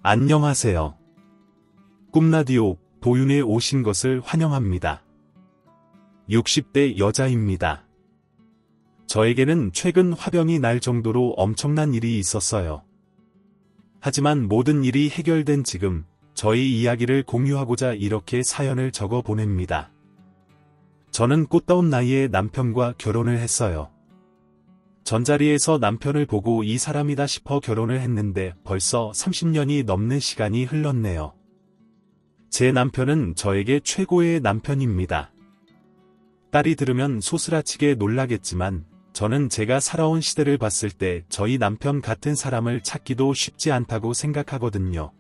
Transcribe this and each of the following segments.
안녕하세요. 꿈라디오 도윤에 오신 것을 환영합니다. 60대 여자입니다. 저에게는 최근 화병이 날 정도로 엄청난 일이 있었어요. 하지만 모든 일이 해결된 지금 저의 이야기를 공유하고자 이렇게 사연을 적어 보냅니다. 저는 꽃다운 나이에 남편과 결혼을 했어요. 전자리에서 남편을 보고 이 사람이다 싶어 결혼을 했는데 벌써 30년이 넘는 시간이 흘렀네요. 제 남편은 저에게 최고의 남편입니다. 딸이 들으면 소스라치게 놀라겠지만 저는 제가 살아온 시대를 봤을 때 저희 남편 같은 사람을 찾기도 쉽지 않다고 생각하거든요.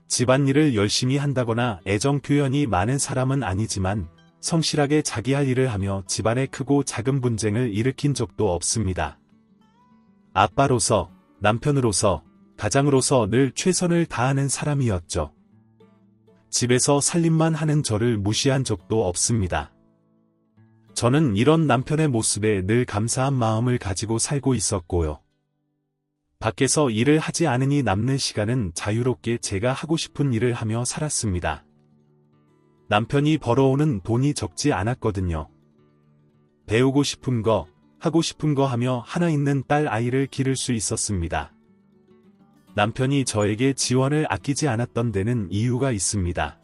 집안일을 열심히 한다거나 애정 표현이 많은 사람은 아니지만 성실하게 자기 할 일을 하며 집안의 크고 작은 분쟁을 일으킨 적도 없습니다. 아빠로서, 남편으로서, 가장으로서 늘 최선을 다하는 사람이었죠. 집에서 살림만 하는 저를 무시한 적도 없습니다. 저는 이런 남편의 모습에 늘 감사한 마음을 가지고 살고 있었고요. 밖에서 일을 하지 않으니 남는 시간은 자유롭게 제가 하고 싶은 일을 하며 살았습니다. 남편이 벌어오는 돈이 적지 않았거든요. 배우고 싶은 거, 하고 싶은 거 하며 하나 있는 딸 아이를 기를 수 있었습니다. 남편이 저에게 지원을 아끼지 않았던 데는 이유가 있습니다.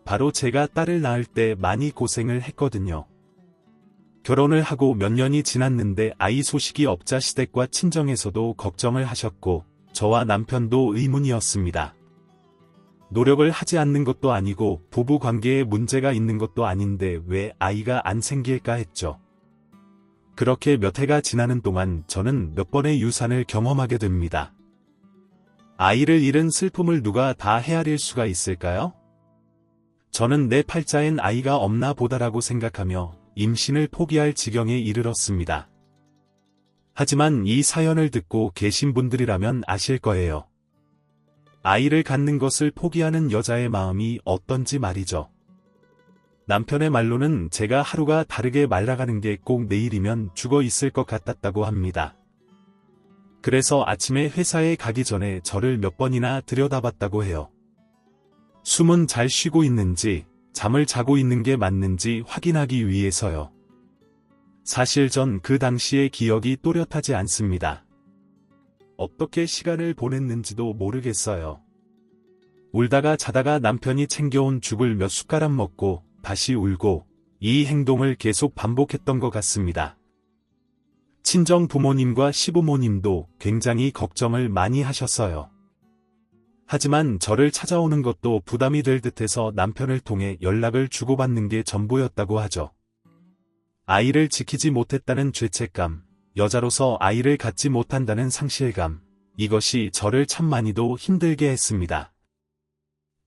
바로 제가 딸을 낳을 때 많이 고생을 했거든요. 결혼을 하고 몇 년이 지났는데 아이 소식이 없자 시댁과 친정에서도 걱정을 하셨고 저와 남편도 의문이었습니다. 노력을 하지 않는 것도 아니고 부부 관계에 문제가 있는 것도 아닌데 왜 아이가 안 생길까 했죠. 그렇게 몇 해가 지나는 동안 저는 몇 번의 유산을 경험하게 됩니다. 아이를 잃은 슬픔을 누가 다 헤아릴 수가 있을까요? 저는 내 팔자엔 아이가 없나 보다라고 생각하며 임신을 포기할 지경에 이르렀습니다. 하지만 이 사연을 듣고 계신 분들이라면 아실 거예요. 아이를 갖는 것을 포기하는 여자의 마음이 어떤지 말이죠. 남편의 말로는 제가 하루가 다르게 말라가는 게 꼭 내일이면 죽어 있을 것 같았다고 합니다. 그래서 아침에 회사에 가기 전에 저를 몇 번이나 들여다봤다고 해요. 숨은 잘 쉬고 있는지, 잠을 자고 있는 게 맞는지 확인하기 위해서요. 사실 전 그 당시의 기억이 또렷하지 않습니다. 어떻게 시간을 보냈는지도 모르겠어요. 울다가 자다가 남편이 챙겨온 죽을 몇 숟가락 먹고 다시 울고 이 행동을 계속 반복했던 것 같습니다. 친정 부모님과 시부모님도 굉장히 걱정을 많이 하셨어요. 하지만 저를 찾아오는 것도 부담이 될 듯해서 남편을 통해 연락을 주고받는 게 전부였다고 하죠. 아이를 지키지 못했다는 죄책감, 여자로서 아이를 갖지 못한다는 상실감, 이것이 저를 참 많이도 힘들게 했습니다.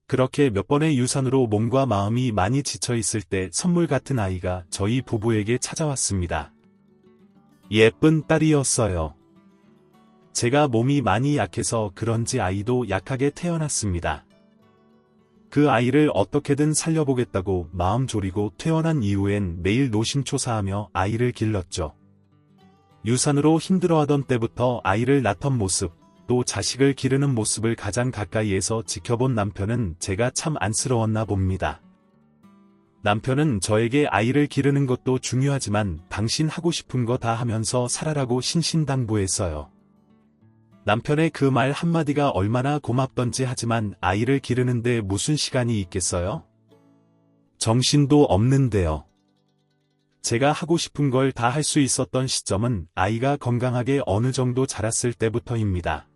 그렇게 몇 번의 유산으로 몸과 마음이 많이 지쳐 있을 때 선물 같은 아이가 저희 부부에게 찾아왔습니다. 예쁜 딸이었어요. 제가 몸이 많이 약해서 그런지 아이도 약하게 태어났습니다. 그 아이를 어떻게든 살려보겠다고 마음 졸이고 퇴원한 이후엔 매일 노심초사하며 아이를 길렀죠. 유산으로 힘들어하던 때부터 아이를 낳던 모습, 또 자식을 기르는 모습을 가장 가까이에서 지켜본 남편은 제가 참 안쓰러웠나 봅니다. 남편은 저에게 아이를 기르는 것도 중요하지만 당신 하고 싶은 거 다 하면서 살아라고 신신당부했어요. 남편의 그 말 한마디가 얼마나 고맙던지 하지만 아이를 기르는데 무슨 시간이 있겠어요? 정신도 없는데요. 제가 하고 싶은 걸 다 할 수 있었던 시점은 아이가 건강하게 어느 정도 자랐을 때부터입니다.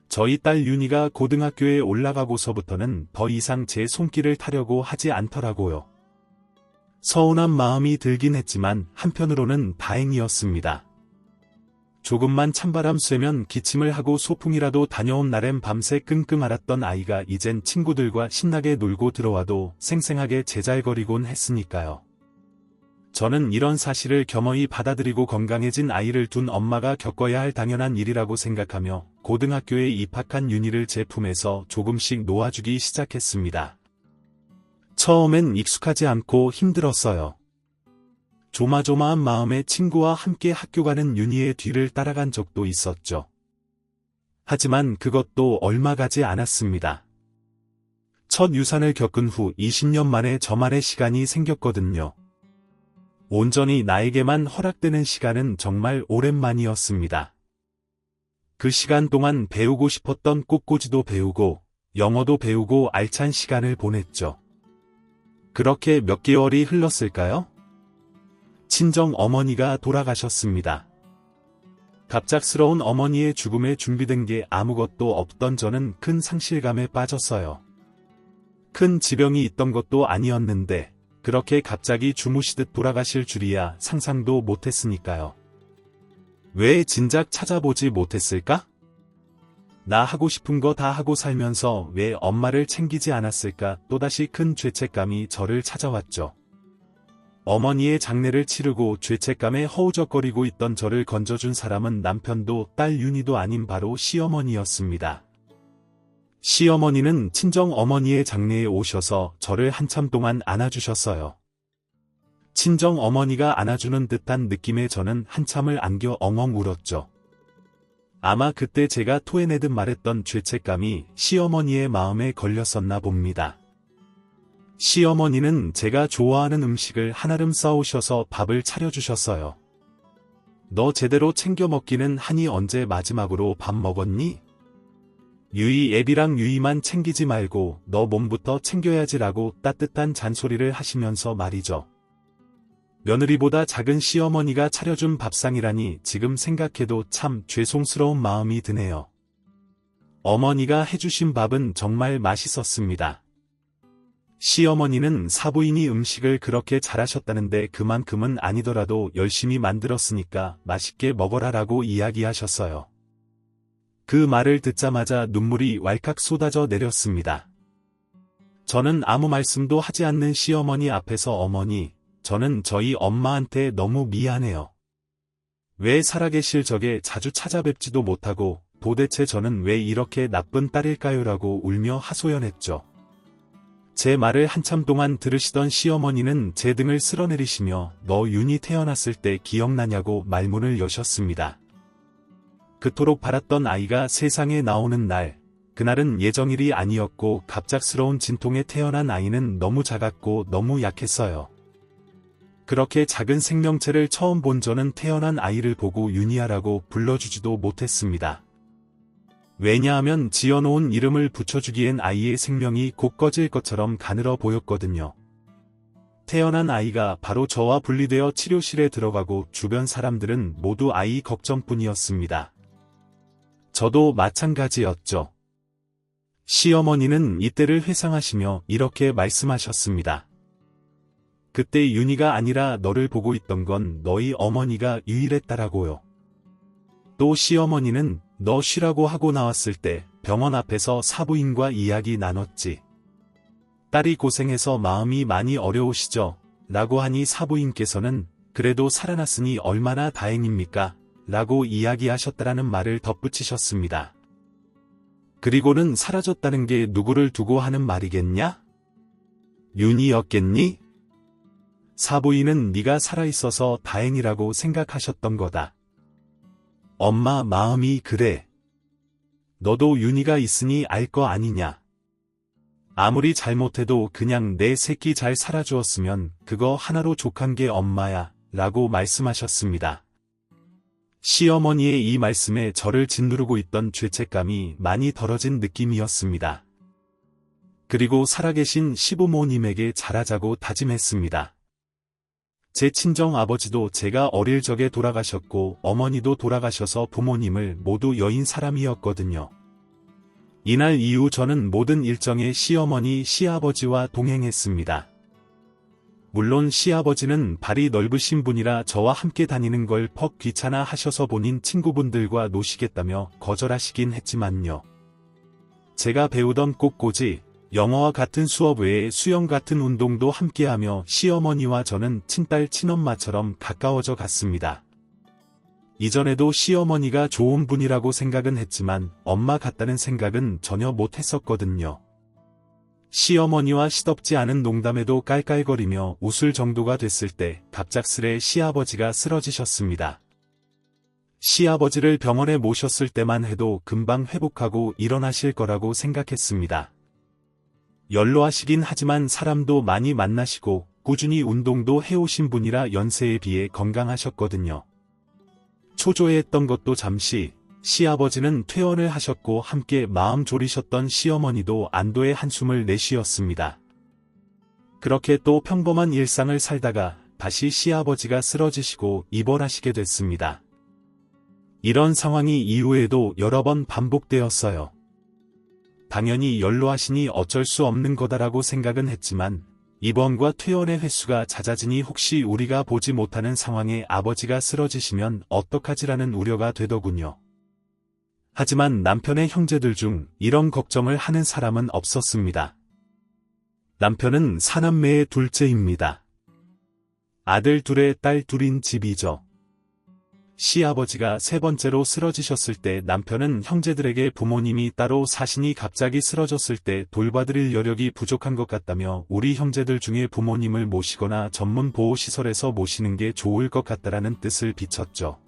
저희 딸 윤희가 고등학교에 올라가고서부터는 더 이상 제 손길을 타려고 하지 않더라고요. 서운한 마음이 들긴 했지만 한편으로는 다행이었습니다. 조금만 찬바람 쐬면 기침을 하고 소풍이라도 다녀온 날엔 밤새 끙끙 앓았던 아이가 이젠 친구들과 신나게 놀고 들어와도 생생하게 제잘거리곤 했으니까요. 저는 이런 사실을 겸허히 받아들이고 건강해진 아이를 둔 엄마가 겪어야 할 당연한 일이라고 생각하며 고등학교에 입학한 윤희를 제 품에서 조금씩 놓아주기 시작했습니다. 처음엔 익숙하지 않고 힘들었어요. 조마조마한 마음에 친구와 함께 학교 가는 윤희의 뒤를 따라간 적도 있었죠. 하지만 그것도 얼마 가지 않았습니다. 첫 유산을 겪은 후 20년 만에 저만의 시간이 생겼거든요. 온전히 나에게만 허락되는 시간은 정말 오랜만이었습니다. 그 시간 동안 배우고 싶었던 꽃꽂이도 배우고 영어도 배우고 알찬 시간을 보냈죠. 그렇게 몇 개월이 흘렀을까요? 친정 어머니가 돌아가셨습니다. 갑작스러운 어머니의 죽음에 준비된 게 아무것도 없던 저는 큰 상실감에 빠졌어요. 큰 지병이 있던 것도 아니었는데 그렇게 갑자기 주무시듯 돌아가실 줄이야 상상도 못했으니까요. 왜 진작 찾아보지 못했을까? 나 하고 싶은 거 다 하고 살면서 왜 엄마를 챙기지 않았을까? 또다시 큰 죄책감이 저를 찾아왔죠. 어머니의 장례를 치르고 죄책감에 허우적거리고 있던 저를 건져준 사람은 남편도 딸 윤희도 아닌 바로 시어머니였습니다. 시어머니는 친정어머니의 장례에 오셔서 저를 한참 동안 안아주셨어요. 친정어머니가 안아주는 듯한 느낌에 저는 한참을 안겨 엉엉 울었죠. 아마 그때 제가 토해내듯 말했던 죄책감이 시어머니의 마음에 걸렸었나 봅니다. 시어머니는 제가 좋아하는 음식을 한아름 싸오셔서 밥을 차려주셨어요. 너 제대로 챙겨 먹기는 하니 언제 마지막으로 밥 먹었니? 유이 애비랑 유이만 챙기지 말고 너 몸부터 챙겨야지라고 따뜻한 잔소리를 하시면서 말이죠. 며느리보다 작은 시어머니가 차려준 밥상이라니 지금 생각해도 참 죄송스러운 마음이 드네요. 어머니가 해주신 밥은 정말 맛있었습니다. 시어머니는 사부인이 음식을 그렇게 잘하셨다는데 그만큼은 아니더라도 열심히 만들었으니까 맛있게 먹어라라고 이야기하셨어요. 그 말을 듣자마자 눈물이 왈칵 쏟아져 내렸습니다. 저는 아무 말씀도 하지 않는 시어머니 앞에서 어머니, 저는 저희 엄마한테 너무 미안해요. 왜 살아계실 적에 자주 찾아뵙지도 못하고 도대체 저는 왜 이렇게 나쁜 딸일까요라고 울며 하소연했죠. 제 말을 한참 동안 들으시던 시어머니는 제 등을 쓸어내리시며 너 윤이 태어났을 때 기억나냐고 말문을 여셨습니다. 그토록 바랐던 아이가 세상에 나오는 날, 그날은 예정일이 아니었고 갑작스러운 진통에 태어난 아이는 너무 작았고 너무 약했어요. 그렇게 작은 생명체를 처음 본 저는 태어난 아이를 보고 윤희야라고 불러주지도 못했습니다. 왜냐하면 지어놓은 이름을 붙여주기엔 아이의 생명이 곧 꺼질 것처럼 가늘어 보였거든요. 태어난 아이가 바로 저와 분리되어 치료실에 들어가고 주변 사람들은 모두 아이 걱정뿐이었습니다. 저도 마찬가지였죠. 시어머니는 이때를 회상하시며 이렇게 말씀하셨습니다. 그때 윤희가 아니라 너를 보고 있던 건 너희 어머니가 유일했다라고요. 또 시어머니는 너 쉬라고 하고 나왔을 때 병원 앞에서 사부인과 이야기 나눴지. 딸이 고생해서 마음이 많이 어려우시죠? 라고 하니 사부인께서는 그래도 살아났으니 얼마나 다행입니까? 라고 이야기하셨다라는 말을 덧붙이셨습니다. 그리고는 사라졌다는 게 누구를 두고 하는 말이겠냐? 윤희였겠니? 사부인은 네가 살아있어서 다행이라고 생각하셨던 거다. 엄마 마음이 그래. 너도 윤희가 있으니 알 거 아니냐. 아무리 잘못해도 그냥 내 새끼 잘 살아주었으면 그거 하나로 족한 게 엄마야 라고 말씀하셨습니다. 시어머니의 이 말씀에 저를 짓누르고 있던 죄책감이 많이 덜어진 느낌이었습니다. 그리고 살아계신 시부모님에게 잘하자고 다짐했습니다. 제 친정 아버지도 제가 어릴 적에 돌아가셨고 어머니도 돌아가셔서 부모님을 모두 여인 사람이었거든요. 이날 이후 저는 모든 일정에 시어머니, 시아버지와 동행했습니다. 물론 시아버지는 발이 넓으신 분이라 저와 함께 다니는 걸 퍽 귀찮아 하셔서 본인 친구분들과 노시겠다며 거절하시긴 했지만요. 제가 배우던 꽃꽂이, 영어와 같은 수업 외에 수영 같은 운동도 함께하며 시어머니와 저는 친딸 친엄마처럼 가까워져 갔습니다. 이전에도 시어머니가 좋은 분이라고 생각은 했지만 엄마 같다는 생각은 전혀 못했었거든요. 시어머니와 시덥지 않은 농담에도 깔깔거리며 웃을 정도가 됐을 때 갑작스레 시아버지가 쓰러지셨습니다. 시아버지를 병원에 모셨을 때만 해도 금방 회복하고 일어나실 거라고 생각했습니다. 연로하시긴 하지만 사람도 많이 만나시고 꾸준히 운동도 해오신 분이라 연세에 비해 건강하셨거든요. 초조해했던 것도 잠시, 시아버지는 퇴원을 하셨고 함께 마음 졸이셨던 시어머니도 안도의 한숨을 내쉬었습니다. 그렇게 또 평범한 일상을 살다가 다시 시아버지가 쓰러지시고 입원하시게 됐습니다. 이런 상황이 이후에도 여러 번 반복되었어요. 당연히 연로하시니 어쩔 수 없는 거다라고 생각은 했지만 입원과 퇴원의 횟수가 잦아지니 혹시 우리가 보지 못하는 상황에 아버지가 쓰러지시면 어떡하지라는 우려가 되더군요. 하지만 남편의 형제들 중 이런 걱정을 하는 사람은 없었습니다. 남편은 사남매의 둘째입니다. 아들 둘에 딸 둘인 집이죠. 시아버지가 세 번째로 쓰러지셨을 때 남편은 형제들에게 부모님이 따로 사시니 갑자기 쓰러졌을 때 돌봐드릴 여력이 부족한 것 같다며 우리 형제들 중에 부모님을 모시거나 전문 보호시설에서 모시는 게 좋을 것 같다라는 뜻을 비췄죠.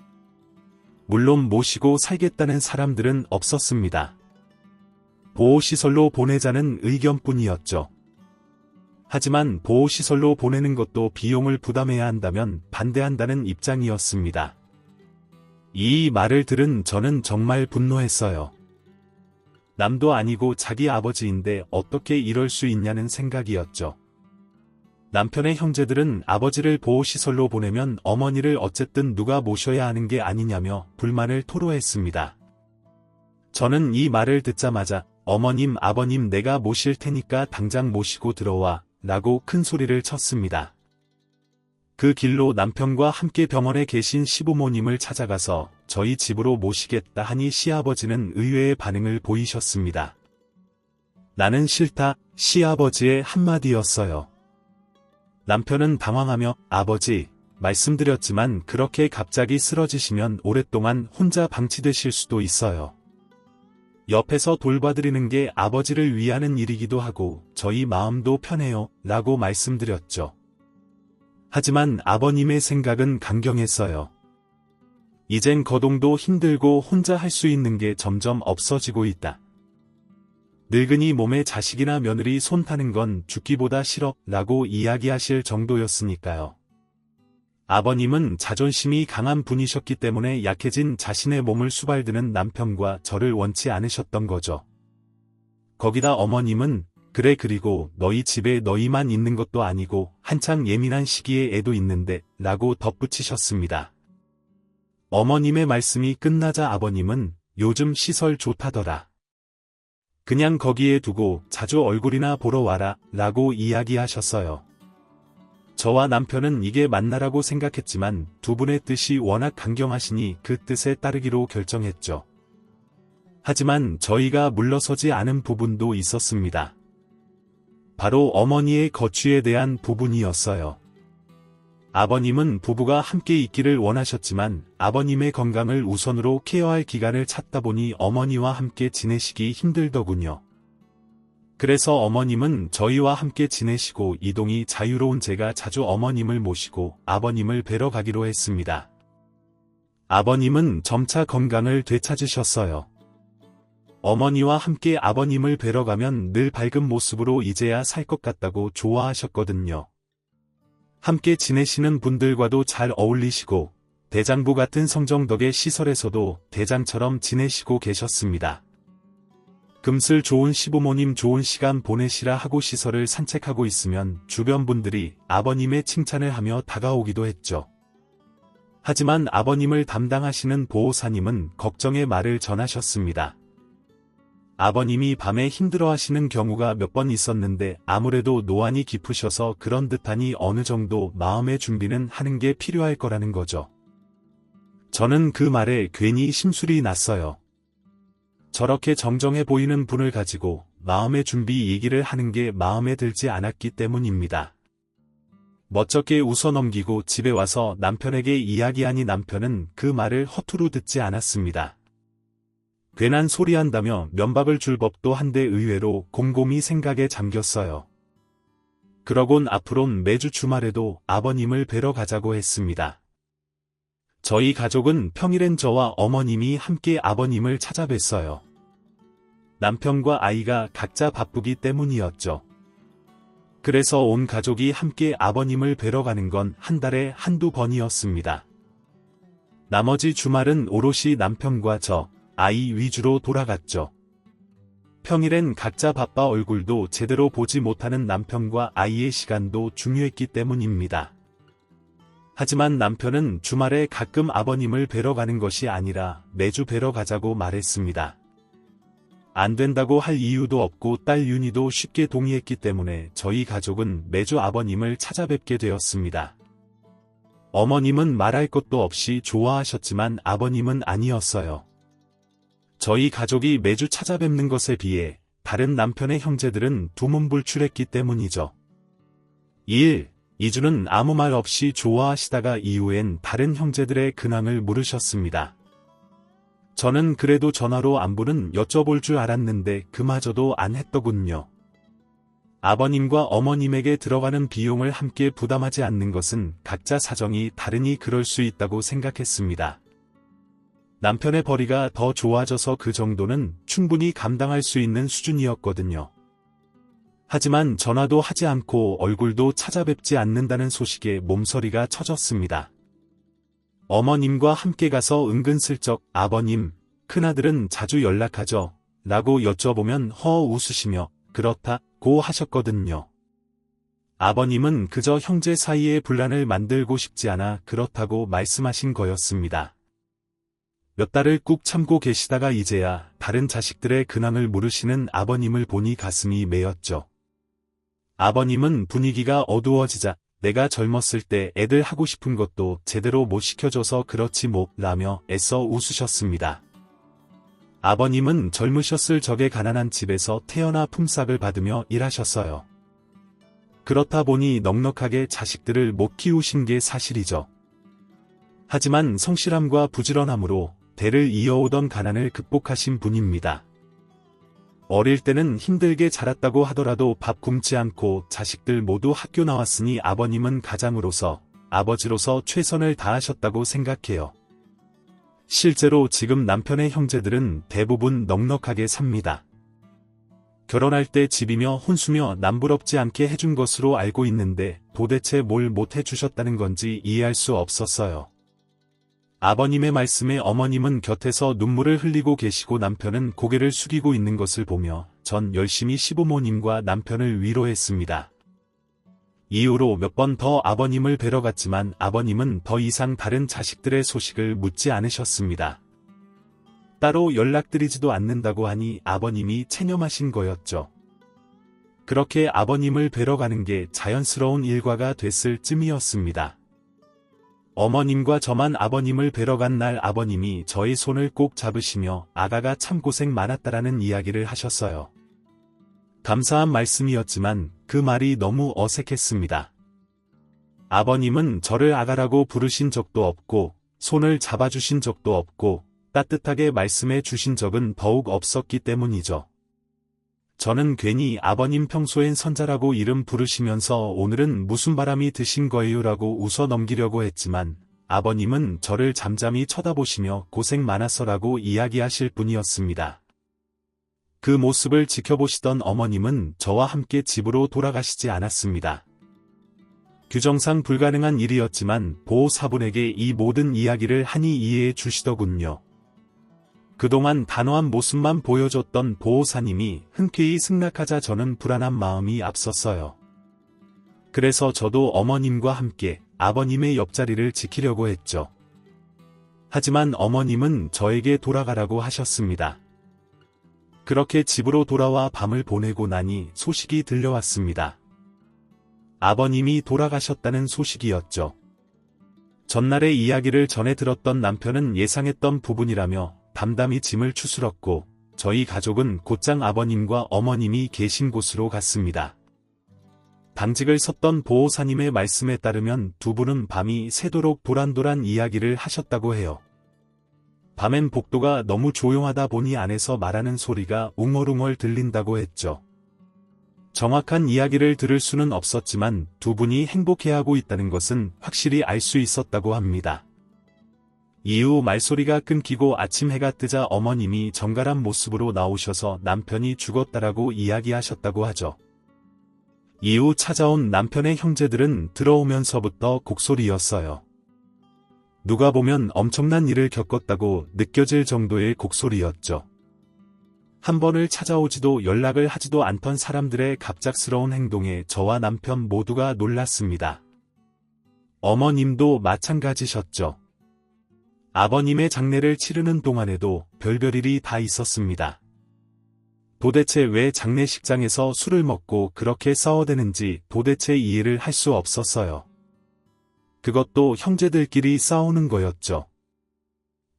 물론 모시고 살겠다는 사람들은 없었습니다. 보호시설로 보내자는 의견뿐이었죠. 하지만 보호시설로 보내는 것도 비용을 부담해야 한다면 반대한다는 입장이었습니다. 이 말을 들은 저는 정말 분노했어요. 남도 아니고 자기 아버지인데 어떻게 이럴 수 있냐는 생각이었죠. 남편의 형제들은 아버지를 보호시설로 보내면 어머니를 어쨌든 누가 모셔야 하는 게 아니냐며 불만을 토로했습니다. 저는 이 말을 듣자마자 어머님, 아버님 내가 모실 테니까 당장 모시고 들어와 라고 큰 소리를 쳤습니다. 그 길로 남편과 함께 병원에 계신 시부모님을 찾아가서 저희 집으로 모시겠다 하니 시아버지는 의외의 반응을 보이셨습니다. 나는 싫다, 시아버지의 한마디였어요. 남편은 당황하며 아버지, 말씀드렸지만 그렇게 갑자기 쓰러지시면 오랫동안 혼자 방치되실 수도 있어요. 옆에서 돌봐드리는 게 아버지를 위하는 일이기도 하고 저희 마음도 편해요 라고 말씀드렸죠. 하지만 아버님의 생각은 강경했어요. 이젠 거동도 힘들고 혼자 할 수 있는 게 점점 없어지고 있다. 늙은이 몸에 자식이나 며느리 손 타는 건 죽기보다 싫어 라고 이야기하실 정도였으니까요. 아버님은 자존심이 강한 분이셨기 때문에 약해진 자신의 몸을 수발드는 남편과 저를 원치 않으셨던 거죠. 거기다 어머님은 그래 그리고 너희 집에 너희만 있는 것도 아니고 한창 예민한 시기에 애도 있는데 라고 덧붙이셨습니다. 어머님의 말씀이 끝나자 아버님은 요즘 시설 좋다더라. 그냥 거기에 두고 자주 얼굴이나 보러 와라 라고 이야기하셨어요. 저와 남편은 이게 맞나라고 생각했지만 두 분의 뜻이 워낙 강경하시니 그 뜻에 따르기로 결정했죠. 하지만 저희가 물러서지 않은 부분도 있었습니다. 바로 어머니의 거취에 대한 부분이었어요. 아버님은 부부가 함께 있기를 원하셨지만 아버님의 건강을 우선으로 케어할 기간을 찾다 보니 어머니와 함께 지내시기 힘들더군요. 그래서 어머님은 저희와 함께 지내시고 이동이 자유로운 제가 자주 어머님을 모시고 아버님을 뵈러 가기로 했습니다. 아버님은 점차 건강을 되찾으셨어요. 어머니와 함께 아버님을 뵈러 가면 늘 밝은 모습으로 이제야 살 것 같다고 좋아하셨거든요. 함께 지내시는 분들과도 잘 어울리시고 대장부 같은 성정 덕에 시설에서도 대장처럼 지내시고 계셨습니다. 금슬 좋은 시부모님 좋은 시간 보내시라 하고 시설을 산책하고 있으면 주변 분들이 아버님의 칭찬을 하며 다가오기도 했죠. 하지만 아버님을 담당하시는 보호사님은 걱정의 말을 전하셨습니다. 아버님이 밤에 힘들어하시는 경우가 몇 번 있었는데 아무래도 노안이 깊으셔서 그런 듯하니 어느 정도 마음의 준비는 하는 게 필요할 거라는 거죠. 저는 그 말에 괜히 심술이 났어요. 저렇게 정정해 보이는 분을 가지고 마음의 준비 얘기를 하는 게 마음에 들지 않았기 때문입니다. 멋쩍게 웃어넘기고 집에 와서 남편에게 이야기하니 남편은 그 말을 허투루 듣지 않았습니다. 괜한 소리 한다며 면박을 줄 법도 한데 의외로 곰곰이 생각에 잠겼어요. 그러곤 앞으론 매주 주말에도 아버님을 뵈러 가자고 했습니다. 저희 가족은 평일엔 저와 어머님이 함께 아버님을 찾아뵀어요. 남편과 아이가 각자 바쁘기 때문이었죠. 그래서 온 가족이 함께 아버님을 뵈러 가는 건 한 달에 한두 번이었습니다. 나머지 주말은 오롯이 남편과 저, 아이 위주로 돌아갔죠. 평일엔 각자 바빠 얼굴도 제대로 보지 못하는 남편과 아이의 시간도 중요했기 때문입니다. 하지만 남편은 주말에 가끔 아버님을 뵈러 가는 것이 아니라 매주 뵈러 가자고 말했습니다. 안 된다고 할 이유도 없고 딸 윤희도 쉽게 동의했기 때문에 저희 가족은 매주 아버님을 찾아뵙게 되었습니다. 어머님은 말할 것도 없이 좋아하셨지만 아버님은 아니었어요. 저희 가족이 매주 찾아뵙는 것에 비해 다른 남편의 형제들은 두문불출했기 때문이죠. 2주는 아무 말 없이 좋아하시다가 이후엔 다른 형제들의 근황을 물으셨습니다. 저는 그래도 전화로 안부는 여쭤볼 줄 알았는데 그마저도 안 했더군요. 아버님과 어머님에게 들어가는 비용을 함께 부담하지 않는 것은 각자 사정이 다르니 그럴 수 있다고 생각했습니다. 남편의 벌이가 더 좋아져서 그 정도는 충분히 감당할 수 있는 수준이었거든요. 하지만 전화도 하지 않고 얼굴도 찾아뵙지 않는다는 소식에 몸서리가 쳐졌습니다. 어머님과 함께 가서 은근슬쩍 아버님, 큰아들은 자주 연락하죠? 라고 여쭤보면 허 웃으시며 그렇다고 하셨거든요. 아버님은 그저 형제 사이의 분란을 만들고 싶지 않아 그렇다고 말씀하신 거였습니다. 몇 달을 꾹 참고 계시다가 이제야 다른 자식들의 근황을 물으시는 아버님을 보니 가슴이 메였죠. 아버님은 분위기가 어두워지자 내가 젊었을 때 애들 하고 싶은 것도 제대로 못 시켜줘서 그렇지 뭐 라며 애써 웃으셨습니다. 아버님은 젊으셨을 적에 가난한 집에서 태어나 품삯을 받으며 일하셨어요. 그렇다 보니 넉넉하게 자식들을 못 키우신 게 사실이죠. 하지만 성실함과 부지런함으로 대를 이어오던 가난을 극복하신 분입니다. 어릴 때는 힘들게 자랐다고 하더라도 밥 굶지 않고 자식들 모두 학교 나왔으니 아버님은 가장으로서, 아버지로서 최선을 다하셨다고 생각해요. 실제로 지금 남편의 형제들은 대부분 넉넉하게 삽니다. 결혼할 때 집이며 혼수며 남부럽지 않게 해준 것으로 알고 있는데 도대체 뭘 못해주셨다는 건지 이해할 수 없었어요. 아버님의 말씀에 어머님은 곁에서 눈물을 흘리고 계시고 남편은 고개를 숙이고 있는 것을 보며 전 열심히 시부모님과 남편을 위로했습니다. 이후로 몇 번 더 아버님을 뵈러 갔지만 아버님은 더 이상 다른 자식들의 소식을 묻지 않으셨습니다. 따로 연락드리지도 않는다고 하니 아버님이 체념하신 거였죠. 그렇게 아버님을 뵈러 가는 게 자연스러운 일과가 됐을 쯤이었습니다. 어머님과 저만 아버님을 뵈러 간 날 아버님이 저의 손을 꼭 잡으시며 아가가 참 고생 많았다라는 이야기를 하셨어요. 감사한 말씀이었지만 그 말이 너무 어색했습니다. 아버님은 저를 아가라고 부르신 적도 없고 손을 잡아주신 적도 없고 따뜻하게 말씀해 주신 적은 더욱 없었기 때문이죠. 저는 괜히 아버님 평소엔 선자라고 이름 부르시면서 오늘은 무슨 바람이 드신 거예요라고 웃어 넘기려고 했지만 아버님은 저를 잠잠히 쳐다보시며 고생 많았어라고 이야기하실 분이었습니다. 그 모습을 지켜보시던 어머님은 저와 함께 집으로 돌아가시지 않았습니다. 규정상 불가능한 일이었지만 보호사분에게 이 모든 이야기를 하니 이해해 주시더군요. 그동안 단호한 모습만 보여줬던 보호사님이 흔쾌히 승낙하자 저는 불안한 마음이 앞섰어요. 그래서 저도 어머님과 함께 아버님의 옆자리를 지키려고 했죠. 하지만 어머님은 저에게 돌아가라고 하셨습니다. 그렇게 집으로 돌아와 밤을 보내고 나니 소식이 들려왔습니다. 아버님이 돌아가셨다는 소식이었죠. 전날의 이야기를 전해 들었던 남편은 예상했던 부분이라며 담담히 짐을 추스렀고 저희 가족은 곧장 아버님과 어머님이 계신 곳으로 갔습니다. 당직을 섰던 보호사님의 말씀에 따르면 두 분은 밤이 새도록 도란도란 이야기를 하셨다고 해요. 밤엔 복도가 너무 조용하다 보니 안에서 말하는 소리가 웅얼웅얼 들린다고 했죠. 정확한 이야기를 들을 수는 없었지만 두 분이 행복해하고 있다는 것은 확실히 알 수 있었다고 합니다. 이후 말소리가 끊기고 아침 해가 뜨자 어머님이 정갈한 모습으로 나오셔서 남편이 죽었다라고 이야기하셨다고 하죠. 이후 찾아온 남편의 형제들은 들어오면서부터 곡소리였어요. 누가 보면 엄청난 일을 겪었다고 느껴질 정도의 곡소리였죠. 한 번을 찾아오지도 연락을 하지도 않던 사람들의 갑작스러운 행동에 저와 남편 모두가 놀랐습니다. 어머님도 마찬가지셨죠. 아버님의 장례를 치르는 동안에도 별별 일이 다 있었습니다. 도대체 왜 장례식장에서 술을 먹고 그렇게 싸워대는지 도대체 이해를 할 수 없었어요. 그것도 형제들끼리 싸우는 거였죠.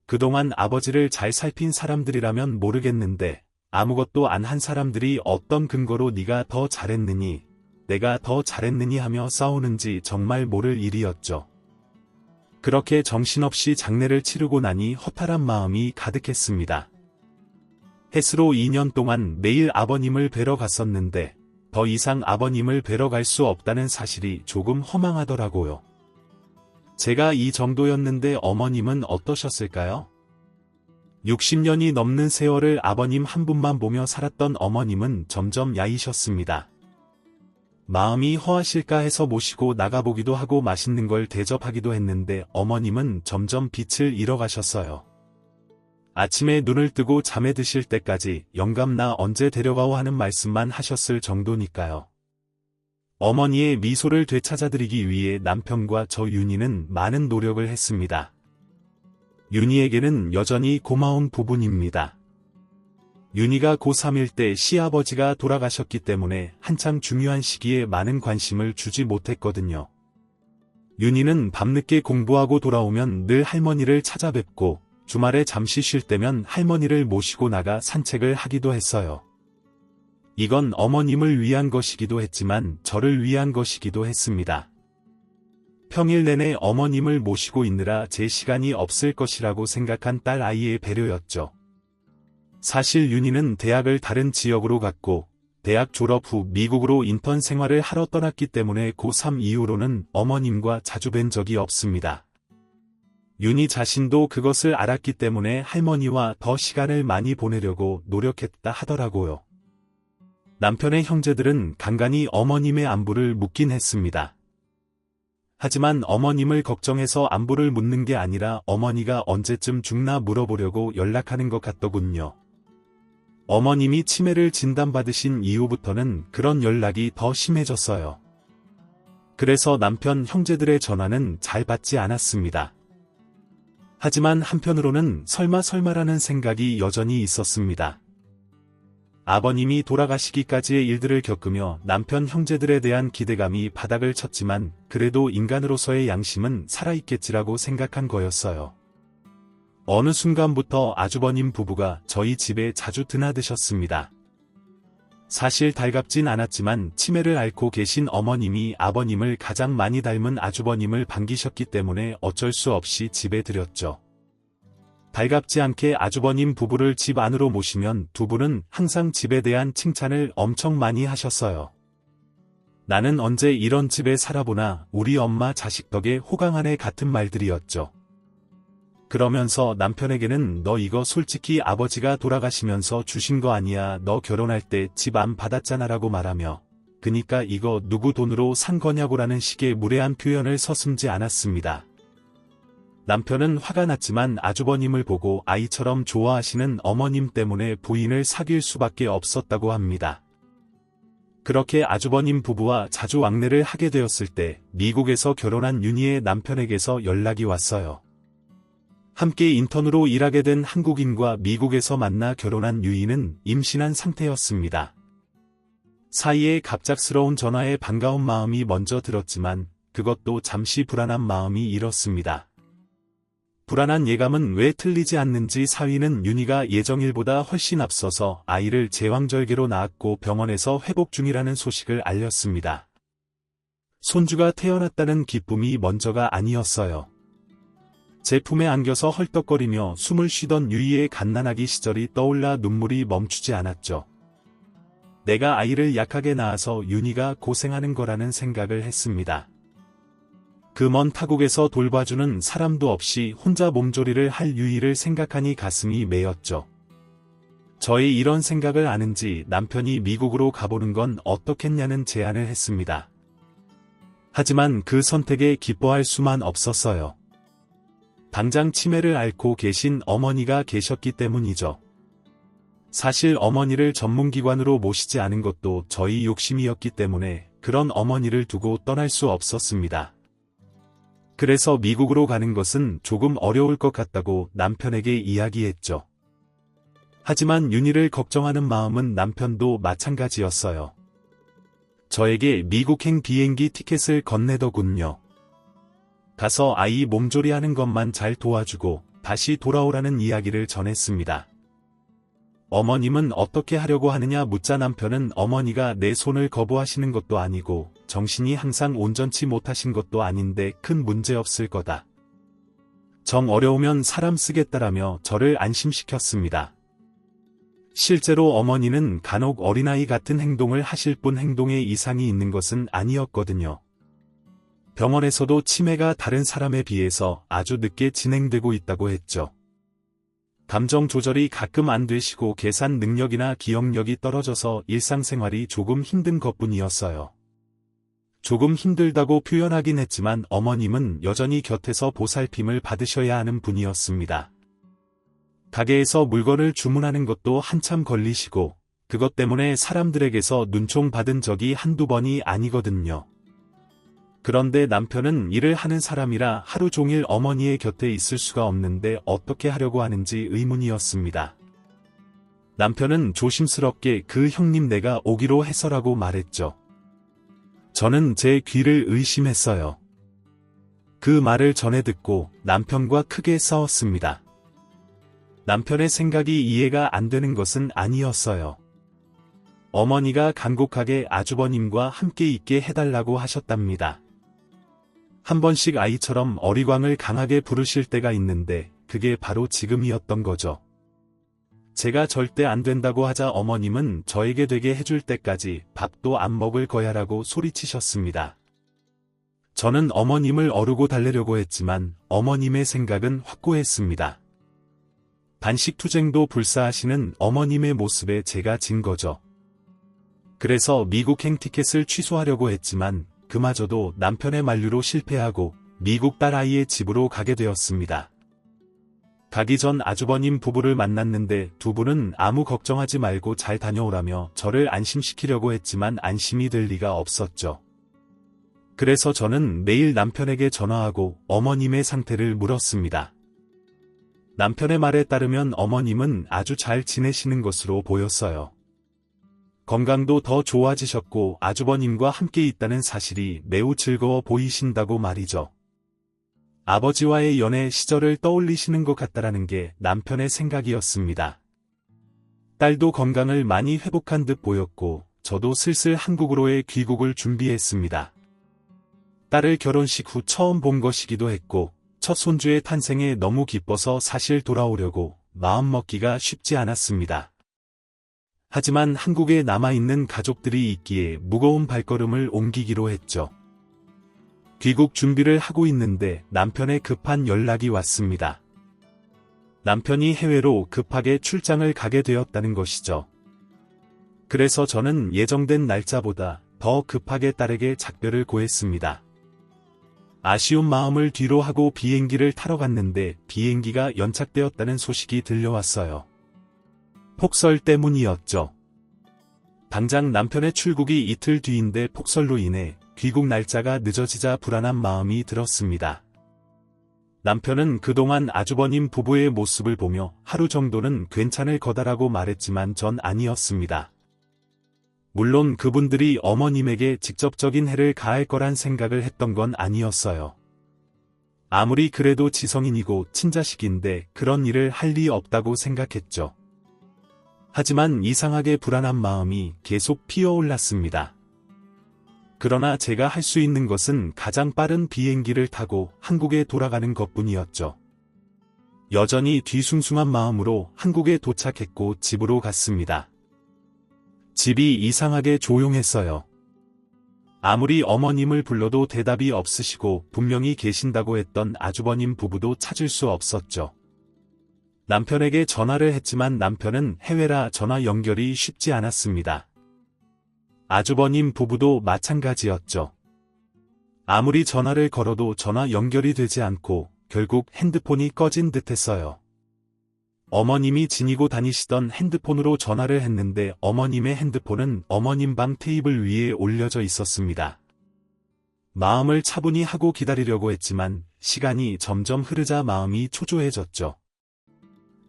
그동안 아버지를 잘 살핀 사람들이라면 모르겠는데 아무것도 안 한 사람들이 어떤 근거로 네가 더 잘했느니, 내가 더 잘했느니 하며 싸우는지 정말 모를 일이었죠. 그렇게 정신없이 장례를 치르고 나니 허탈한 마음이 가득했습니다. 해수로 2년 동안 매일 아버님을 뵈러 갔었는데 더 이상 아버님을 뵈러 갈 수 없다는 사실이 조금 허망하더라고요. 제가 이 정도였는데 어머님은 어떠셨을까요? 60년이 넘는 세월을 아버님 한 분만 보며 살았던 어머님은 점점 야이셨습니다. 마음이 허하실까 해서 모시고 나가보기도 하고 맛있는 걸 대접하기도 했는데 어머님은 점점 빛을 잃어가셨어요. 아침에 눈을 뜨고 잠에 드실 때까지 영감 나 언제 데려가오 하는 말씀만 하셨을 정도니까요. 어머니의 미소를 되찾아드리기 위해 남편과 저 윤희는 많은 노력을 했습니다. 윤희에게는 여전히 고마운 부분입니다. 윤희가 고3일 때 시아버지가 돌아가셨기 때문에 한창 중요한 시기에 많은 관심을 주지 못했거든요. 윤희는 밤늦게 공부하고 돌아오면 늘 할머니를 찾아뵙고 주말에 잠시 쉴 때면 할머니를 모시고 나가 산책을 하기도 했어요. 이건 어머님을 위한 것이기도 했지만 저를 위한 것이기도 했습니다. 평일 내내 어머님을 모시고 있느라 제 시간이 없을 것이라고 생각한 딸 아이의 배려였죠. 사실 윤희는 대학을 다른 지역으로 갔고 대학 졸업 후 미국으로 인턴 생활을 하러 떠났기 때문에 고3 이후로는 어머님과 자주 뵌 적이 없습니다. 윤희 자신도 그것을 알았기 때문에 할머니와 더 시간을 많이 보내려고 노력했다 하더라고요. 남편의 형제들은 간간히 어머님의 안부를 묻긴 했습니다. 하지만 어머님을 걱정해서 안부를 묻는 게 아니라 어머니가 언제쯤 죽나 물어보려고 연락하는 것 같더군요. 어머님이 치매를 진단받으신 이후부터는 그런 연락이 더 심해졌어요. 그래서 남편 형제들의 전화는 잘 받지 않았습니다. 하지만 한편으로는 설마라는 생각이 여전히 있었습니다. 아버님이 돌아가시기까지의 일들을 겪으며 남편 형제들에 대한 기대감이 바닥을 쳤지만 그래도 인간으로서의 양심은 살아있겠지라고 생각한 거였어요. 어느 순간부터 아주버님 부부가 저희 집에 자주 드나드셨습니다. 사실 달갑진 않았지만 치매를 앓고 계신 어머님이 아버님을 가장 많이 닮은 아주버님을 반기셨기 때문에 어쩔 수 없이 집에 들였죠. 달갑지 않게 아주버님 부부를 집 안으로 모시면 두 분은 항상 집에 대한 칭찬을 엄청 많이 하셨어요. 나는 언제 이런 집에 살아보나 우리 엄마 자식 덕에 호강하네 같은 말들이었죠. 그러면서 남편에게는 너 이거 솔직히 아버지가 돌아가시면서 주신 거 아니야, 너 결혼할 때 집 안 받았잖아 라고 말하며 그니까 이거 누구 돈으로 산 거냐고라는 식의 무례한 표현을 서슴지 않았습니다. 남편은 화가 났지만 아주버님을 보고 아이처럼 좋아하시는 어머님 때문에 부인을 사귈 수밖에 없었다고 합니다. 그렇게 아주버님 부부와 자주 왕래를 하게 되었을 때 미국에서 결혼한 윤희의 남편에게서 연락이 왔어요. 함께 인턴으로 일하게 된 한국인과 미국에서 만나 결혼한 유이는 임신한 상태였습니다. 사이에 갑작스러운 전화에 반가운 마음이 먼저 들었지만 그것도 잠시 불안한 마음이 일었습니다. 불안한 예감은 왜 틀리지 않는지 사위는 윤희가 예정일보다 훨씬 앞서서 아이를 제왕절개로 낳았고 병원에서 회복 중이라는 소식을 알렸습니다. 손주가 태어났다는 기쁨이 먼저가 아니었어요. 제 품에 안겨서 헐떡거리며 숨을 쉬던 유이의 갓난아기 시절이 떠올라 눈물이 멈추지 않았죠. 내가 아이를 약하게 낳아서 윤희가 고생하는 거라는 생각을 했습니다. 그 먼 타국에서 돌봐주는 사람도 없이 혼자 몸조리를 할 유이를 생각하니 가슴이 메였죠. 저의 이런 생각을 아는지 남편이 미국으로 가보는 건 어떻겠냐는 제안을 했습니다. 하지만 그 선택에 기뻐할 수만 없었어요. 당장 치매를 앓고 계신 어머니가 계셨기 때문이죠. 사실 어머니를 전문기관으로 모시지 않은 것도 저희 욕심이었기 때문에 그런 어머니를 두고 떠날 수 없었습니다. 그래서 미국으로 가는 것은 조금 어려울 것 같다고 남편에게 이야기했죠. 하지만 윤희를 걱정하는 마음은 남편도 마찬가지였어요. 저에게 미국행 비행기 티켓을 건네더군요. 가서 아이 몸조리하는 것만 잘 도와주고 다시 돌아오라는 이야기를 전했습니다. 어머님은 어떻게 하려고 하느냐 묻자 남편은 어머니가 내 손을 거부하시는 것도 아니고 정신이 항상 온전치 못하신 것도 아닌데 큰 문제 없을 거다. 정 어려우면 사람 쓰겠다라며 저를 안심시켰습니다. 실제로 어머니는 간혹 어린아이 같은 행동을 하실 뿐 행동에 이상이 있는 것은 아니었거든요. 병원에서도 치매가 다른 사람에 비해서 아주 늦게 진행되고 있다고 했죠. 감정 조절이 가끔 안 되시고 계산 능력이나 기억력이 떨어져서 일상생활이 조금 힘든 것뿐이었어요. 조금 힘들다고 표현하긴 했지만 어머님은 여전히 곁에서 보살핌을 받으셔야 하는 분이었습니다. 가게에서 물건을 주문하는 것도 한참 걸리시고 그것 때문에 사람들에게서 눈총 받은 적이 한두 번이 아니거든요. 그런데 남편은 일을 하는 사람이라 하루 종일 어머니의 곁에 있을 수가 없는데 어떻게 하려고 하는지 의문이었습니다. 남편은 조심스럽게 그 형님 내가 오기로 해서라고 말했죠. 저는 제 귀를 의심했어요. 그 말을 전해 듣고 남편과 크게 싸웠습니다. 남편의 생각이 이해가 안 되는 것은 아니었어요. 어머니가 간곡하게 아주버님과 함께 있게 해달라고 하셨답니다. 한 번씩 아이처럼 어리광을 강하게 부르실 때가 있는데 그게 바로 지금이었던 거죠. 제가 절대 안 된다고 하자 어머님은 저에게 되게 해줄 때까지 밥도 안 먹을 거야라고 소리치셨습니다. 저는 어머님을 어르고 달래려고 했지만 어머님의 생각은 확고했습니다. 단식투쟁도 불사하시는 어머님의 모습에 제가 진 거죠. 그래서 미국행 티켓을 취소하려고 했지만 그마저도 남편의 만류로 실패하고 미국 딸아이의 집으로 가게 되었습니다. 가기 전 아주버님 부부를 만났는데 두 분은 아무 걱정하지 말고 잘 다녀오라며 저를 안심시키려고 했지만 안심이 될 리가 없었죠. 그래서 저는 매일 남편에게 전화하고 어머님의 상태를 물었습니다. 남편의 말에 따르면 어머님은 아주 잘 지내시는 것으로 보였어요. 건강도 더 좋아지셨고 아주버님과 함께 있다는 사실이 매우 즐거워 보이신다고 말이죠. 아버지와의 연애 시절을 떠올리시는 것 같다라는 게 남편의 생각이었습니다. 딸도 건강을 많이 회복한 듯 보였고 저도 슬슬 한국으로의 귀국을 준비했습니다. 딸을 결혼식 후 처음 본 것이기도 했고 첫 손주의 탄생에 너무 기뻐서 사실 돌아오려고 마음먹기가 쉽지 않았습니다. 하지만 한국에 남아있는 가족들이 있기에 무거운 발걸음을 옮기기로 했죠. 귀국 준비를 하고 있는데 남편의 급한 연락이 왔습니다. 남편이 해외로 급하게 출장을 가게 되었다는 것이죠. 그래서 저는 예정된 날짜보다 더 급하게 딸에게 작별을 고했습니다. 아쉬운 마음을 뒤로 하고 비행기를 타러 갔는데 비행기가 연착되었다는 소식이 들려왔어요. 폭설 때문이었죠. 당장 남편의 출국이 이틀 뒤인데 폭설로 인해 귀국 날짜가 늦어지자 불안한 마음이 들었습니다. 남편은 그동안 아주버님 부부의 모습을 보며 하루 정도는 괜찮을 거다라고 말했지만 전 아니었습니다. 물론 그분들이 어머님에게 직접적인 해를 가할 거란 생각을 했던 건 아니었어요. 아무리 그래도 지성인이고 친자식인데 그런 일을 할 리 없다고 생각했죠. 하지만 이상하게 불안한 마음이 계속 피어올랐습니다. 그러나 제가 할 수 있는 것은 가장 빠른 비행기를 타고 한국에 돌아가는 것뿐이었죠. 여전히 뒤숭숭한 마음으로 한국에 도착했고 집으로 갔습니다. 집이 이상하게 조용했어요. 아무리 어머님을 불러도 대답이 없으시고 분명히 계신다고 했던 아주버님 부부도 찾을 수 없었죠. 남편에게 전화를 했지만 남편은 해외라 전화 연결이 쉽지 않았습니다. 아주버님 부부도 마찬가지였죠. 아무리 전화를 걸어도 전화 연결이 되지 않고 결국 핸드폰이 꺼진 듯했어요. 어머님이 지니고 다니시던 핸드폰으로 전화를 했는데 어머님의 핸드폰은 어머님 방 테이블 위에 올려져 있었습니다. 마음을 차분히 하고 기다리려고 했지만 시간이 점점 흐르자 마음이 초조해졌죠.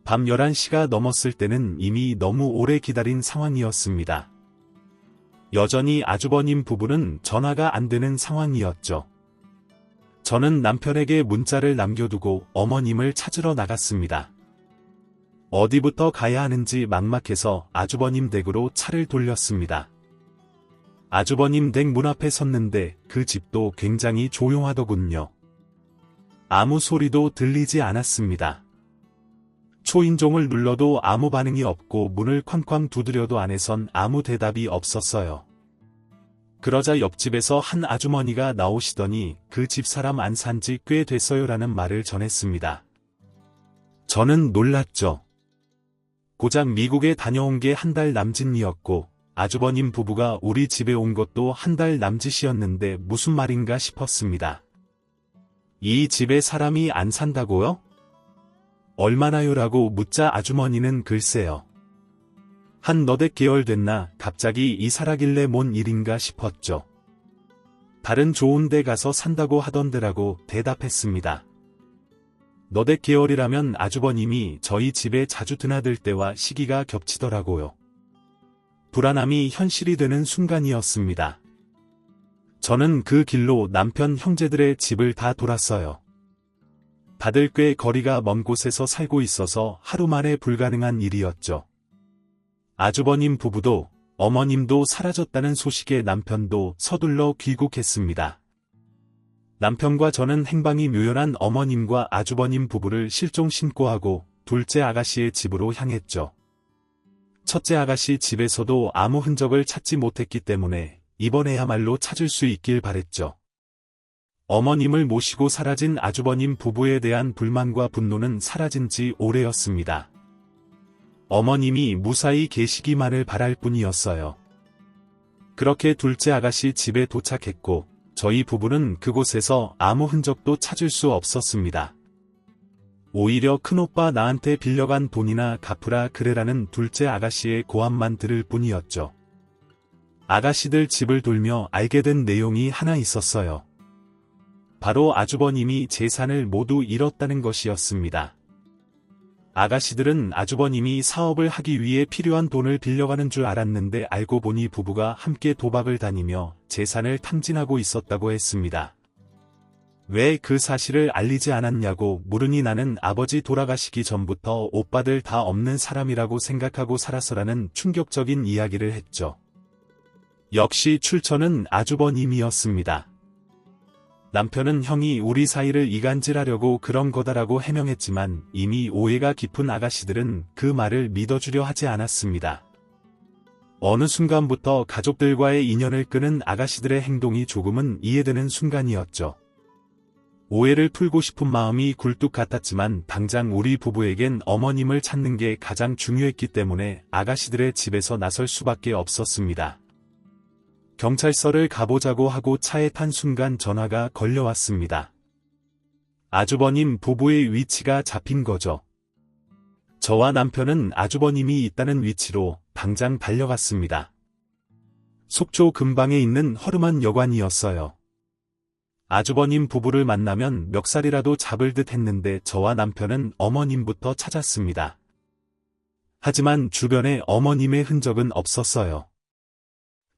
밤 11시가 넘었을 때는 이미 너무 오래 기다린 상황이었습니다. 여전히 아주버님 부부는 전화가 안 되는 상황이었죠. 저는 남편에게 문자를 남겨두고 어머님을 찾으러 나갔습니다. 어디부터 가야 하는지 막막해서 아주버님 댁으로 차를 돌렸습니다. 아주버님 댁 문 앞에 섰는데 그 집도 굉장히 조용하더군요. 아무 소리도 들리지 않았습니다. 초인종을 눌러도 아무 반응이 없고 문을 쾅쾅 두드려도 안에선 아무 대답이 없었어요. 그러자 옆집에서 한 아주머니가 나오시더니 그 집사람 안 산지 꽤 됐어요라는 말을 전했습니다. 저는 놀랐죠. 고작 미국에 다녀온 게 한 달 남짓이었고 아주버님 부부가 우리 집에 온 것도 한 달 남짓이었는데 무슨 말인가 싶었습니다. 이 집에 사람이 안 산다고요? 얼마나요? 라고 묻자 아주머니는 글쎄요. 한 너댓 개월 됐나 갑자기 이사라길래 뭔 일인가 싶었죠. 다른 좋은 데 가서 산다고 하던데라고 대답했습니다. 너댓 개월이라면 아주버님이 저희 집에 자주 드나들 때와 시기가 겹치더라고요. 불안함이 현실이 되는 순간이었습니다. 저는 그 길로 남편 형제들의 집을 다 돌았어요. 다들 꽤 거리가 먼 곳에서 살고 있어서 하루 만에 불가능한 일이었죠. 아주버님 부부도 어머님도 사라졌다는 소식에 남편도 서둘러 귀국했습니다. 남편과 저는 행방이 묘연한 어머님과 아주버님 부부를 실종 신고하고 둘째 아가씨의 집으로 향했죠. 첫째 아가씨 집에서도 아무 흔적을 찾지 못했기 때문에 이번에야말로 찾을 수 있길 바랬죠. 어머님을 모시고 사라진 아주버님 부부에 대한 불만과 분노는 사라진 지 오래였습니다. 어머님이 무사히 계시기만을 바랄 뿐이었어요. 그렇게 둘째 아가씨 집에 도착했고 저희 부부는 그곳에서 아무 흔적도 찾을 수 없었습니다. 오히려 큰오빠 나한테 빌려간 돈이나 갚으라 그래라는 둘째 아가씨의 고함만 들을 뿐이었죠. 아가씨들 집을 돌며 알게 된 내용이 하나 있었어요. 바로 아주버님이 재산을 모두 잃었다는 것이었습니다. 아가씨들은 아주버님이 사업을 하기 위해 필요한 돈을 빌려가는 줄 알았는데 알고 보니 부부가 함께 도박을 다니며 재산을 탕진하고 있었다고 했습니다. 왜 그 사실을 알리지 않았냐고 물으니 나는 아버지 돌아가시기 전부터 오빠들 다 없는 사람이라고 생각하고 살았어라는 충격적인 이야기를 했죠. 역시 출처는 아주버님이었습니다. 남편은 형이 우리 사이를 이간질하려고 그런 거다라고 해명했지만 이미 오해가 깊은 아가씨들은 그 말을 믿어주려 하지 않았습니다. 어느 순간부터 가족들과의 인연을 끄는 아가씨들의 행동이 조금은 이해되는 순간이었죠. 오해를 풀고 싶은 마음이 굴뚝 같았지만 당장 우리 부부에겐 어머님을 찾는 게 가장 중요했기 때문에 아가씨들의 집에서 나설 수밖에 없었습니다. 경찰서를 가보자고 하고 차에 탄 순간 전화가 걸려왔습니다. 아주버님 부부의 위치가 잡힌 거죠. 저와 남편은 아주버님이 있다는 위치로 당장 달려갔습니다. 속초 근방에 있는 허름한 여관이었어요. 아주버님 부부를 만나면 멱살이라도 잡을 듯 했는데 저와 남편은 어머님부터 찾았습니다. 하지만 주변에 어머님의 흔적은 없었어요.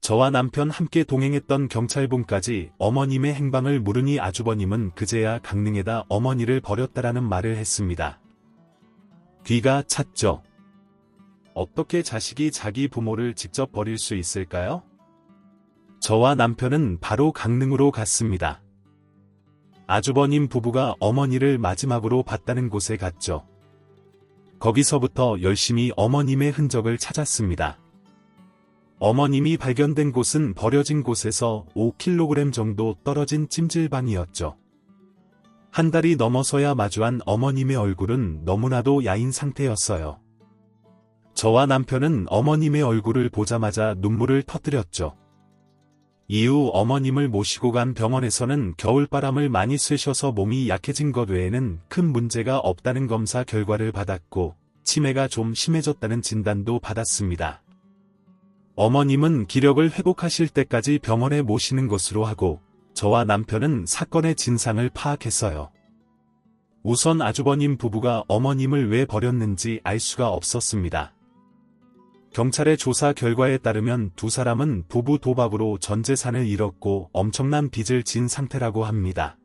저와 남편 함께 동행했던 경찰분까지 어머님의 행방을 물으니 아주버님은 그제야 강릉에다 어머니를 버렸다라는 말을 했습니다. 귀가 찼죠. 어떻게 자식이 자기 부모를 직접 버릴 수 있을까요? 저와 남편은 바로 강릉으로 갔습니다. 아주버님 부부가 어머니를 마지막으로 봤다는 곳에 갔죠. 거기서부터 열심히 어머님의 흔적을 찾았습니다. 어머님이 발견된 곳은 버려진 곳에서 5kg 정도 떨어진 찜질방이었죠. 한 달이 넘어서야 마주한 어머님의 얼굴은 너무나도 야인 상태였어요. 저와 남편은 어머님의 얼굴을 보자마자 눈물을 터뜨렸죠. 이후 어머님을 모시고 간 병원에서는 겨울바람을 많이 쐬셔서 몸이 약해진 것 외에는 큰 문제가 없다는 검사 결과를 받았고 치매가 좀 심해졌다는 진단도 받았습니다. 어머님은 기력을 회복하실 때까지 병원에 모시는 것으로 하고 저와 남편은 사건의 진상을 파악했어요. 우선 아주버님 부부가 어머님을 왜 버렸는지 알 수가 없었습니다. 경찰의 조사 결과에 따르면 두 사람은 부부 도박으로 전 재산을 잃었고 엄청난 빚을 진 상태라고 합니다.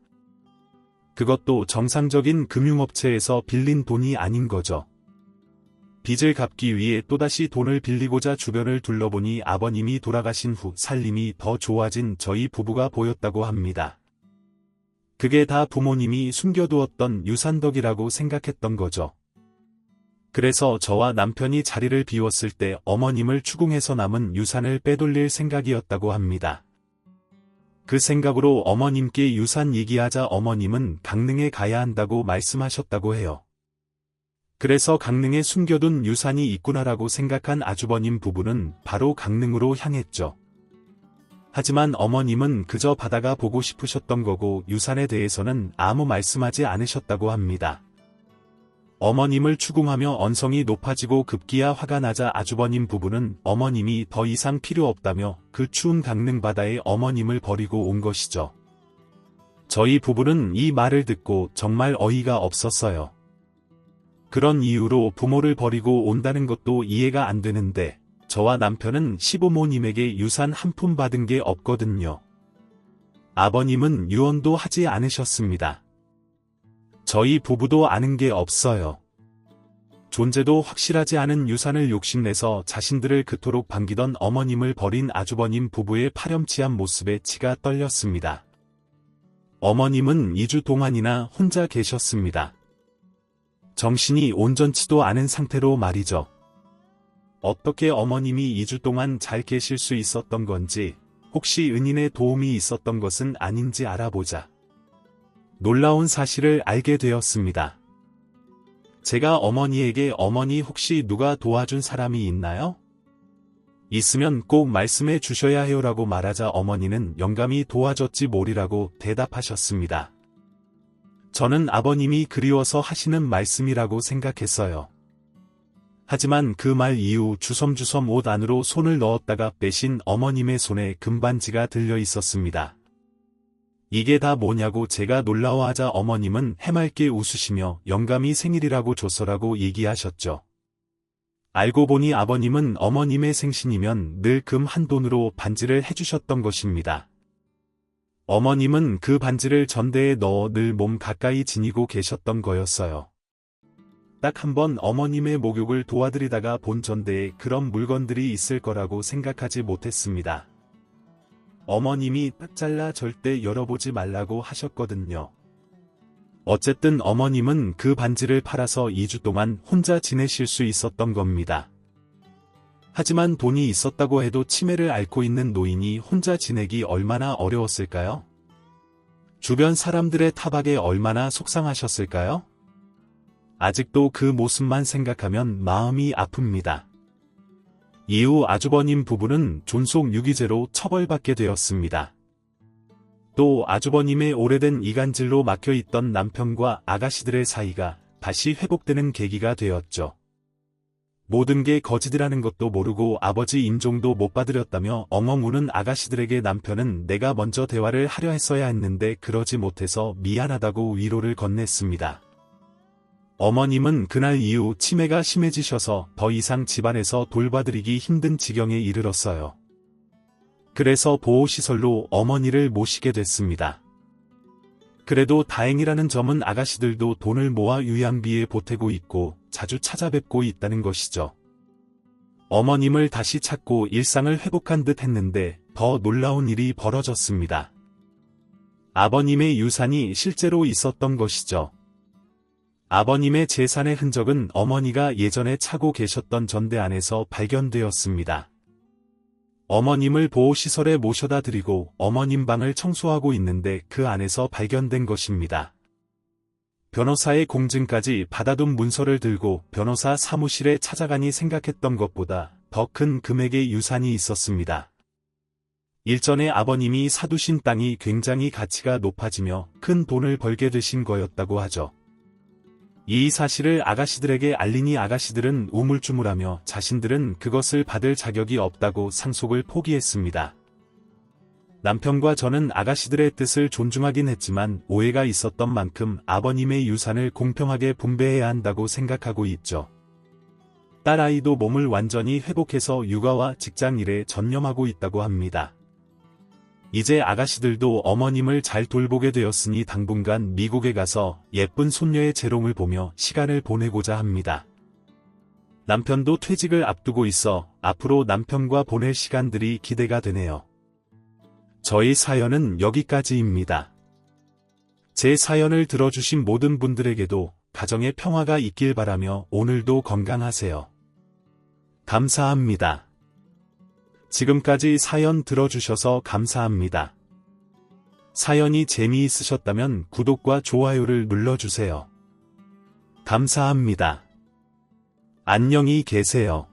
그것도 정상적인 금융업체에서 빌린 돈이 아닌 거죠. 빚을 갚기 위해 또다시 돈을 빌리고자 주변을 둘러보니 아버님이 돌아가신 후 살림이 더 좋아진 저희 부부가 보였다고 합니다. 그게 다 부모님이 숨겨두었던 유산덕이라고 생각했던 거죠. 그래서 저와 남편이 자리를 비웠을 때 어머님을 추궁해서 남은 유산을 빼돌릴 생각이었다고 합니다. 그 생각으로 어머님께 유산 얘기하자 어머님은 강릉에 가야 한다고 말씀하셨다고 해요. 그래서 강릉에 숨겨둔 유산이 있구나라고 생각한 아주버님 부부는 바로 강릉으로 향했죠. 하지만 어머님은 그저 바다가 보고 싶으셨던 거고 유산에 대해서는 아무 말씀하지 않으셨다고 합니다. 어머님을 추궁하며 언성이 높아지고 급기야 화가 나자 아주버님 부부는 어머님이 더 이상 필요 없다며 그 추운 강릉 바다에 어머님을 버리고 온 것이죠. 저희 부부는 이 말을 듣고 정말 어이가 없었어요. 그런 이유로 부모를 버리고 온다는 것도 이해가 안 되는데 저와 남편은 시부모님에게 유산 한 푼 받은 게 없거든요. 아버님은 유언도 하지 않으셨습니다. 저희 부부도 아는 게 없어요. 존재도 확실하지 않은 유산을 욕심내서 자신들을 그토록 반기던 어머님을 버린 아주버님 부부의 파렴치한 모습에 치가 떨렸습니다. 어머님은 2주 동안이나 혼자 계셨습니다. 정신이 온전치도 않은 상태로 말이죠. 어떻게 어머님이 2주 동안 잘 계실 수 있었던 건지, 혹시 은인의 도움이 있었던 것은 아닌지 알아보자. 놀라운 사실을 알게 되었습니다. 제가 어머니에게 어머니 혹시 누가 도와준 사람이 있나요? 있으면 꼭 말씀해 주셔야 해요라고 말하자 어머니는 영감이 도와줬지 뭐리라고 대답하셨습니다. 저는 아버님이 그리워서 하시는 말씀이라고 생각했어요. 하지만 그 말 이후 주섬주섬 옷 안으로 손을 넣었다가 빼신 어머님의 손에 금반지가 들려 있었습니다. 이게 다 뭐냐고 제가 놀라워하자 어머님은 해맑게 웃으시며 영감이 생일이라고 줬어라고 얘기하셨죠. 알고 보니 아버님은 어머님의 생신이면 늘 금 한 돈으로 반지를 해주셨던 것입니다. 어머님은 그 반지를 전대에 넣어 늘 몸 가까이 지니고 계셨던 거였어요. 딱 한 번 어머님의 목욕을 도와드리다가 본 전대에 그런 물건들이 있을 거라고 생각하지 못했습니다. 어머님이 딱 잘라 절대 열어보지 말라고 하셨거든요. 어쨌든 어머님은 그 반지를 팔아서 2주 동안 혼자 지내실 수 있었던 겁니다. 하지만 돈이 있었다고 해도 치매를 앓고 있는 노인이 혼자 지내기 얼마나 어려웠을까요? 주변 사람들의 타박에 얼마나 속상하셨을까요? 아직도 그 모습만 생각하면 마음이 아픕니다. 이후 아주버님 부부는 존속 유기죄로 처벌받게 되었습니다. 또 아주버님의 오래된 이간질로 막혀있던 남편과 아가씨들의 사이가 다시 회복되는 계기가 되었죠. 모든 게 거짓이라는 것도 모르고 아버지 인종도 못 받으렸다며 엉엉 우는 아가씨들에게 남편은 내가 먼저 대화를 하려 했어야 했는데 그러지 못해서 미안하다고 위로를 건넸습니다. 어머님은 그날 이후 치매가 심해지셔서 더 이상 집안에서 돌봐드리기 힘든 지경에 이르렀어요. 그래서 보호시설로 어머니를 모시게 됐습니다. 그래도 다행이라는 점은 아가씨들도 돈을 모아 유양비에 보태고 있고 자주 찾아뵙고 있다는 것이죠. 어머님을 다시 찾고 일상을 회복한 듯 했는데 더 놀라운 일이 벌어졌습니다. 아버님의 유산이 실제로 있었던 것이죠. 아버님의 재산의 흔적은 어머니가 예전에 차고 계셨던 전대 안에서 발견되었습니다. 어머님을 보호시설에 모셔다 드리고 어머님 방을 청소하고 있는데 그 안에서 발견된 것입니다. 변호사의 공증까지 받아둔 문서를 들고 변호사 사무실에 찾아가니 생각했던 것보다 더 큰 금액의 유산이 있었습니다. 일전에 아버님이 사두신 땅이 굉장히 가치가 높아지며 큰 돈을 벌게 되신 거였다고 하죠. 이 사실을 아가씨들에게 알리니 아가씨들은 우물쭈물하며 자신들은 그것을 받을 자격이 없다고 상속을 포기했습니다. 남편과 저는 아가씨들의 뜻을 존중하긴 했지만 오해가 있었던 만큼 아버님의 유산을 공평하게 분배해야 한다고 생각하고 있죠. 딸아이도 몸을 완전히 회복해서 육아와 직장일에 전념하고 있다고 합니다. 이제 아가씨들도 어머님을 잘 돌보게 되었으니 당분간 미국에 가서 예쁜 손녀의 재롱을 보며 시간을 보내고자 합니다. 남편도 퇴직을 앞두고 있어 앞으로 남편과 보낼 시간들이 기대가 되네요. 저희 사연은 여기까지입니다. 제 사연을 들어주신 모든 분들에게도 가정의 평화가 있길 바라며 오늘도 건강하세요. 감사합니다. 지금까지 사연 들어주셔서 감사합니다. 사연이 재미있으셨다면 구독과 좋아요를 눌러주세요. 감사합니다. 안녕히 계세요.